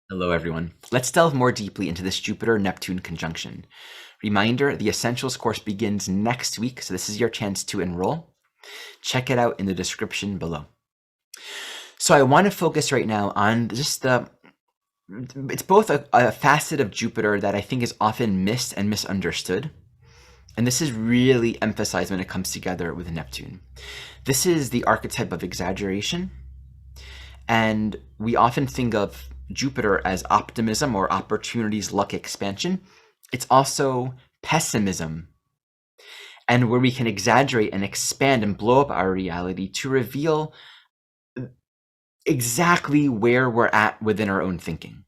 Hello, everyone. Let's delve more deeply into this Jupiter-Neptune conjunction. Reminder, the Essentials course begins next week, so this is your chance to enroll. Check it out in the description below. So I want to focus right now on just it's both a facet of Jupiter that I think is often missed and misunderstood. And this is really emphasized when it comes together with Neptune. This is the archetype of exaggeration. And we often think of Jupiter as optimism or opportunities, luck, expansion. It's also pessimism, and where we can exaggerate and expand and blow up our reality to reveal exactly where we're at within our own thinking,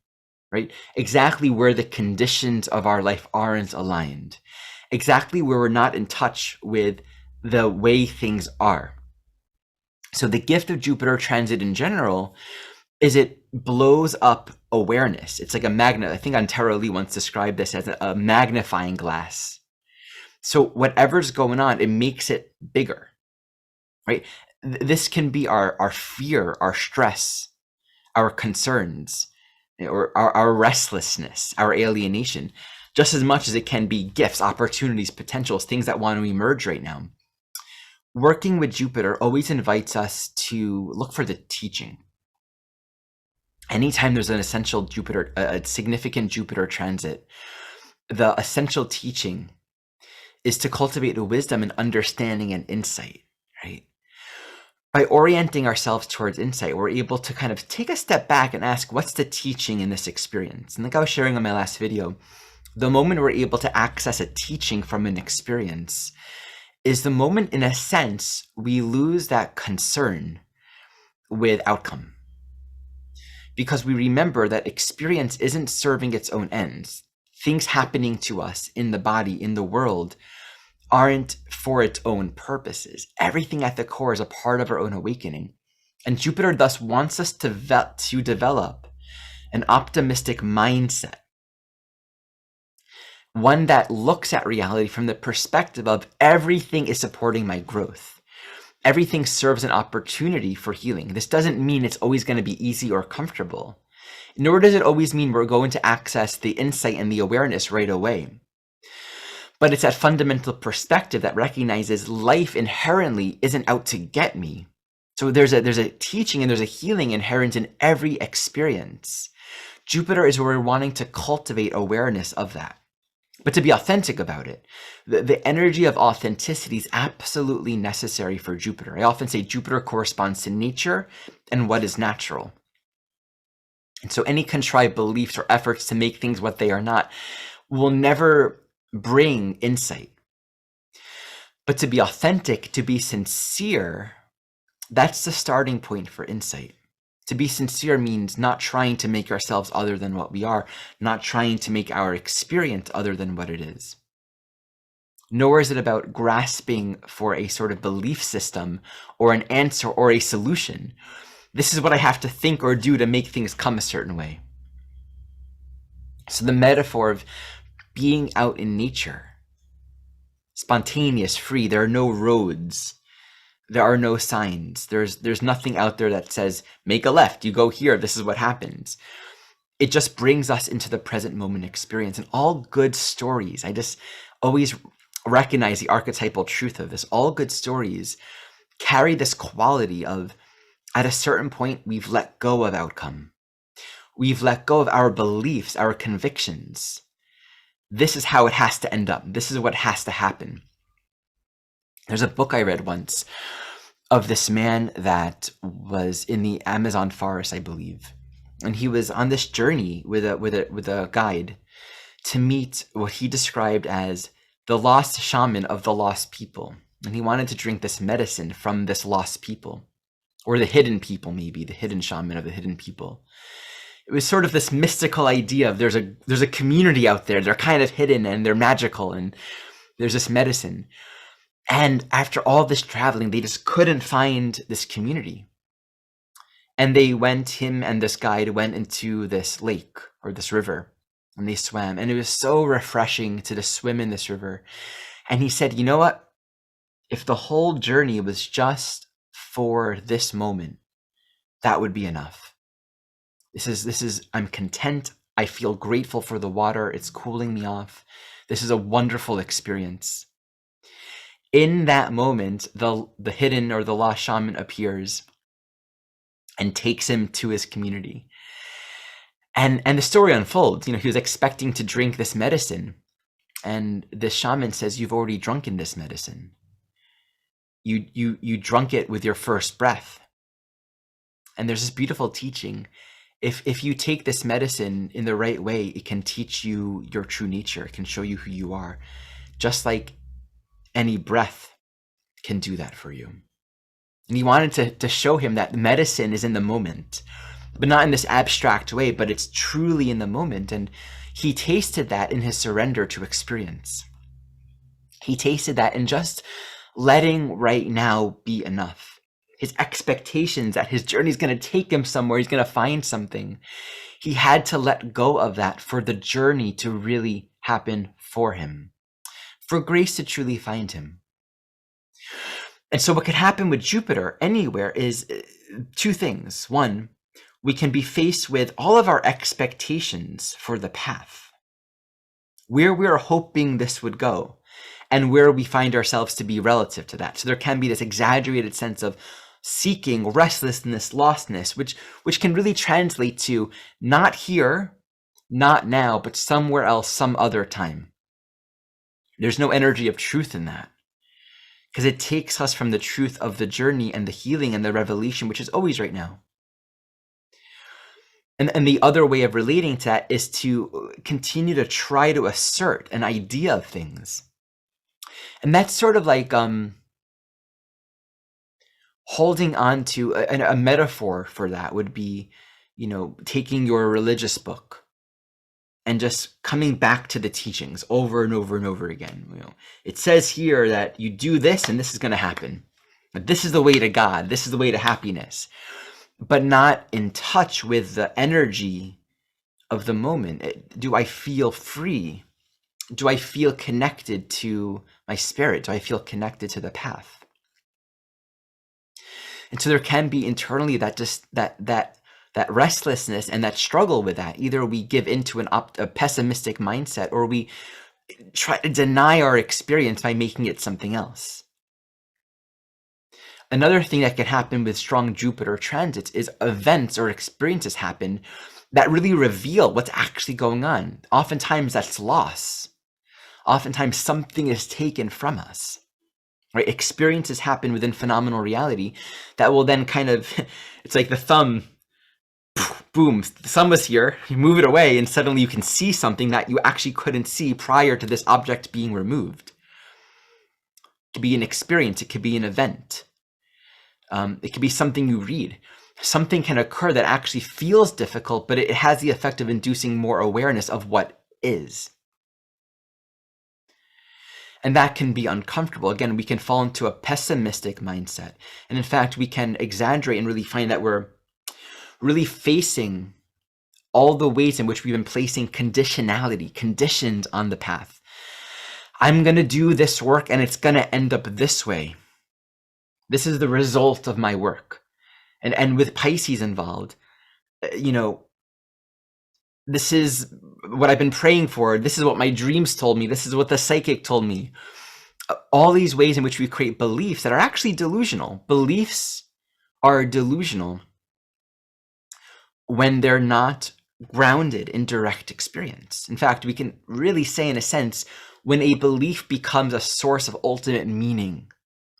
right? Exactly where the conditions of our life aren't aligned, exactly where we're not in touch with the way things are. So the gift of Jupiter transit in general is it blows up awareness. It's like a magnet. I think Antero Lee once described this as a magnifying glass. So whatever's going on, it makes it bigger, right? This can be our fear, our stress, our concerns, or our restlessness, our alienation, just as much as it can be gifts, opportunities, potentials, things that want to emerge right now. Working with Jupiter always invites us to look for the teaching. Anytime there's an essential Jupiter, a significant Jupiter transit, the essential teaching is to cultivate a wisdom and understanding and insight, right? By orienting ourselves towards insight, we're able to kind of take a step back and ask, what's the teaching in this experience? And like I was sharing in my last video, the moment we're able to access a teaching from an experience is the moment, in a sense, we lose that concern with outcome. Because we remember that experience isn't serving its own ends. Things happening to us in the body, in the world, aren't for its own purposes. Everything at the core is a part of our own awakening. And Jupiter thus wants us to develop an optimistic mindset, one that looks at reality from the perspective of everything is supporting my growth. Everything serves an opportunity for healing. This doesn't mean it's always going to be easy or comfortable, nor does it always mean we're going to access the insight and the awareness right away. But it's that fundamental perspective that recognizes life inherently isn't out to get me. So there's a teaching and there's a healing inherent in every experience. Jupiter is where we're wanting to cultivate awareness of that. But to be authentic about it, the energy of authenticity is absolutely necessary for Jupiter. I often say Jupiter corresponds to nature and what is natural. And so any contrived beliefs or efforts to make things what they are not will never bring insight. But to be authentic, to be sincere, that's the starting point for insight. To be sincere means not trying to make ourselves other than what we are, not trying to make our experience other than what it is. Nor is it about grasping for a sort of belief system or an answer or a solution. This is what I have to think or do to make things come a certain way. So the metaphor of being out in nature, spontaneous, free, there are no roads. There are no signs. There's nothing out there that says, make a left, you go here, this is what happens. It just brings us into the present moment experience. And all good stories, I just always recognize the archetypal truth of this. All good stories carry this quality of, at a certain point, we've let go of outcome. We've let go of our beliefs, our convictions. This is how it has to end up. This is what has to happen. There's a book I read once of this man that was in the Amazon forest, I believe. And he was on this journey with a guide to meet what he described as the lost shaman of the lost people. And he wanted to drink this medicine from this lost people, or the hidden people, maybe, the hidden shaman of the hidden people. It was sort of this mystical idea of there's a community out there, they're kind of hidden and they're magical, and there's this medicine. And after all this traveling, they just couldn't find this community. And him and this guide went into this lake or this river, and they swam. And it was so refreshing to just swim in this river. And he said, you know what? If the whole journey was just for this moment, that would be enough. I'm content. I feel grateful for the water. It's cooling me off. This is a wonderful experience. In that moment, the hidden or the lost shaman appears and takes him to his community. And the story unfolds. He was expecting to drink this medicine, and the shaman says, "You've already drunken this medicine. You drunk it with your first breath." And there's this beautiful teaching. If you take this medicine in the right way, it can teach you your true nature. It can show you who you are, just like any breath can do that for you. And he wanted to show him that medicine is in the moment, but not in this abstract way, but it's truly in the moment. And he tasted that in his surrender to experience. He tasted that in just letting right now be enough. His expectations that his journey is going to take him somewhere, he's going to find something. He had to let go of that for the journey to really happen for him, for grace to truly find him. And so what could happen with Jupiter anywhere is two things. One, we can be faced with all of our expectations for the path, where we're hoping this would go, and where we find ourselves to be relative to that. So there can be this exaggerated sense of seeking, restlessness, lostness, which can really translate to not here, not now, but somewhere else, some other time. There's no energy of truth in that, because it takes us from the truth of the journey and the healing and the revelation, which is always right now. And the other way of relating to that is to continue to try to assert an idea of things. And that's sort of like holding on to a metaphor for that would be, taking your religious book and just coming back to the teachings over and over and over again. It says here that you do this and this is going to happen. This is the way to God. This is the way to happiness. But not in touch with the energy of the moment. Do I feel free? Do I feel connected to my spirit? Do I feel connected to the path? And so there can be internally that restlessness and that struggle with that. Either we give into a pessimistic mindset, or we try to deny our experience by making it something else. Another thing that can happen with strong Jupiter transits is events or experiences happen that really reveal what's actually going on. Oftentimes that's loss. Oftentimes something is taken from us. Right? Experiences happen within phenomenal reality that will then kind of, it's like the thumb, boom, the thumb was here, you move it away, and suddenly you can see something that you actually couldn't see prior to this object being removed. It could be an experience, it could be an event. It could be something you read. Something can occur that actually feels difficult, but it has the effect of inducing more awareness of what is. And that can be uncomfortable. Again, we can fall into a pessimistic mindset. And in fact, we can exaggerate and really find that we're really facing all the ways in which we've been placing conditionality, conditions on the path. I'm going to do this work and it's going to end up this way. This is the result of my work. And with Pisces involved, this is what I've been praying for. This is what my dreams told me. This is what the psychic told me. All these ways in which we create beliefs that are actually delusional. Beliefs are delusional when they're not grounded in direct experience. In fact, we can really say, in a sense, when a belief becomes a source of ultimate meaning,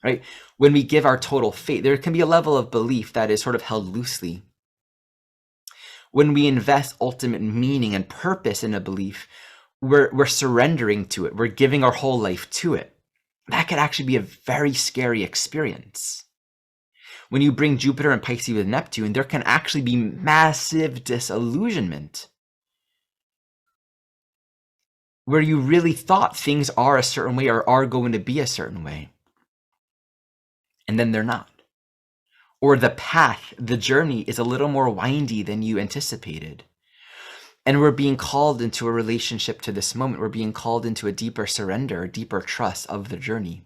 right? When we give our total faith, there can be a level of belief that is sort of held loosely. When we invest ultimate meaning and purpose in a belief, we're surrendering to it. We're giving our whole life to it. That could actually be a very scary experience. When you bring Jupiter and Pisces with Neptune, there can actually be massive disillusionment, where you really thought things are a certain way or are going to be a certain way, and then they're not. Or the path, the journey is a little more windy than you anticipated. And we're being called into a relationship to this moment. We're being called into a deeper surrender, a deeper trust of the journey.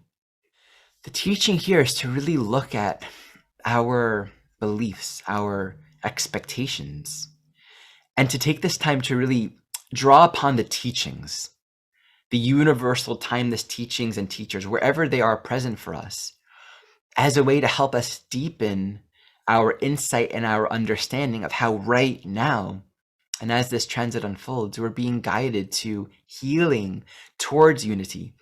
The teaching here is to really look at our beliefs, our expectations, and to take this time to really draw upon the teachings, the universal timeless teachings and teachers, wherever they are present for us, as a way to help us deepen our insight and our understanding of how right now, and as this transit unfolds, we're being guided to healing towards unity.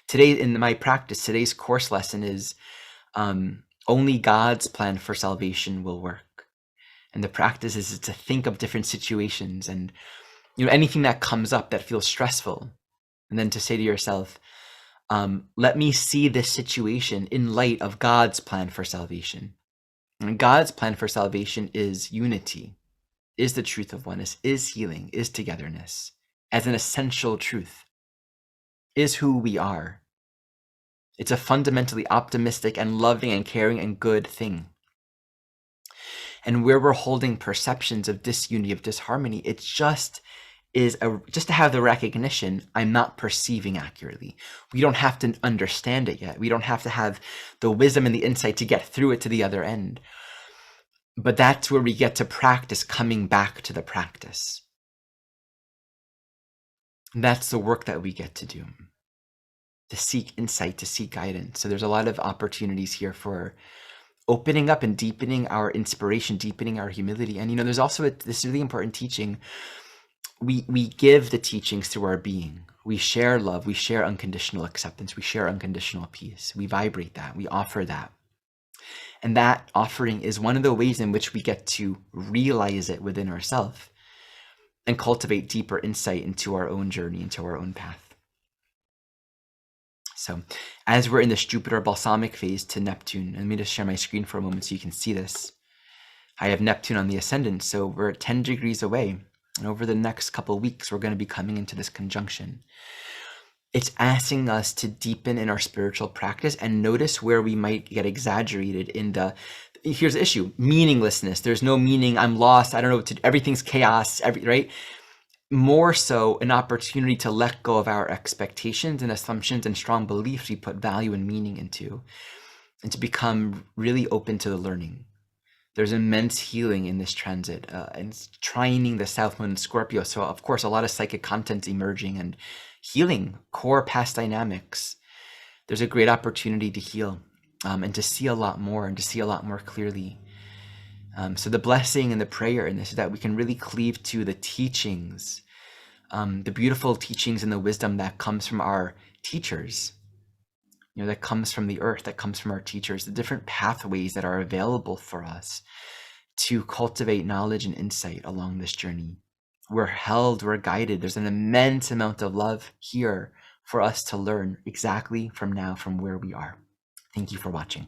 Today, in my practice, today's course lesson is only God's plan for salvation will work. And the practice is to think of different situations and anything that comes up that feels stressful, and then to say to yourself, let me see this situation in light of God's plan for salvation. And God's plan for salvation is unity, is the truth of oneness, is healing, is togetherness, as an essential truth, is who we are. It's a fundamentally optimistic and loving and caring and good thing. And where we're holding perceptions of disunity, of disharmony, it just to have the recognition, I'm not perceiving accurately. We don't have to understand it yet. We don't have to have the wisdom and the insight to get through it to the other end. But that's where we get to practice coming back to the practice. And that's the work that we get to do, to seek insight, to seek guidance. So there's a lot of opportunities here for opening up and deepening our inspiration, deepening our humility. And there's also this really important teaching. We give the teachings through our being. We share love, we share unconditional acceptance, we share unconditional peace. We vibrate that, we offer that. And that offering is one of the ways in which we get to realize it within ourselves and cultivate deeper insight into our own journey, into our own path. So as we're in this Jupiter balsamic phase to Neptune, let me just share my screen for a moment so you can see this. I have Neptune on the ascendant, so we're 10 degrees away. And over the next couple of weeks, we're going to be coming into this conjunction. It's asking us to deepen in our spiritual practice and notice where we might get exaggerated in here's the issue, meaninglessness. There's no meaning. I'm lost. I don't know what to do. Everything's chaos, right? More so an opportunity to let go of our expectations and assumptions and strong beliefs we put value and meaning into, and to become really open to the learning. There's immense healing in this transit, and it's trining the South Moon in Scorpio. So of course, a lot of psychic content's emerging and healing core past dynamics. There's a great opportunity to heal and to see a lot more and to see a lot more clearly. So the blessing and the prayer in this is that we can really cleave to the teachings, the beautiful teachings and the wisdom that comes from our teachers, that comes from the earth, that comes from our teachers, the different pathways that are available for us to cultivate knowledge and insight along this journey. We're held, we're guided. There's an immense amount of love here for us to learn exactly from now, from where we are. Thank you for watching.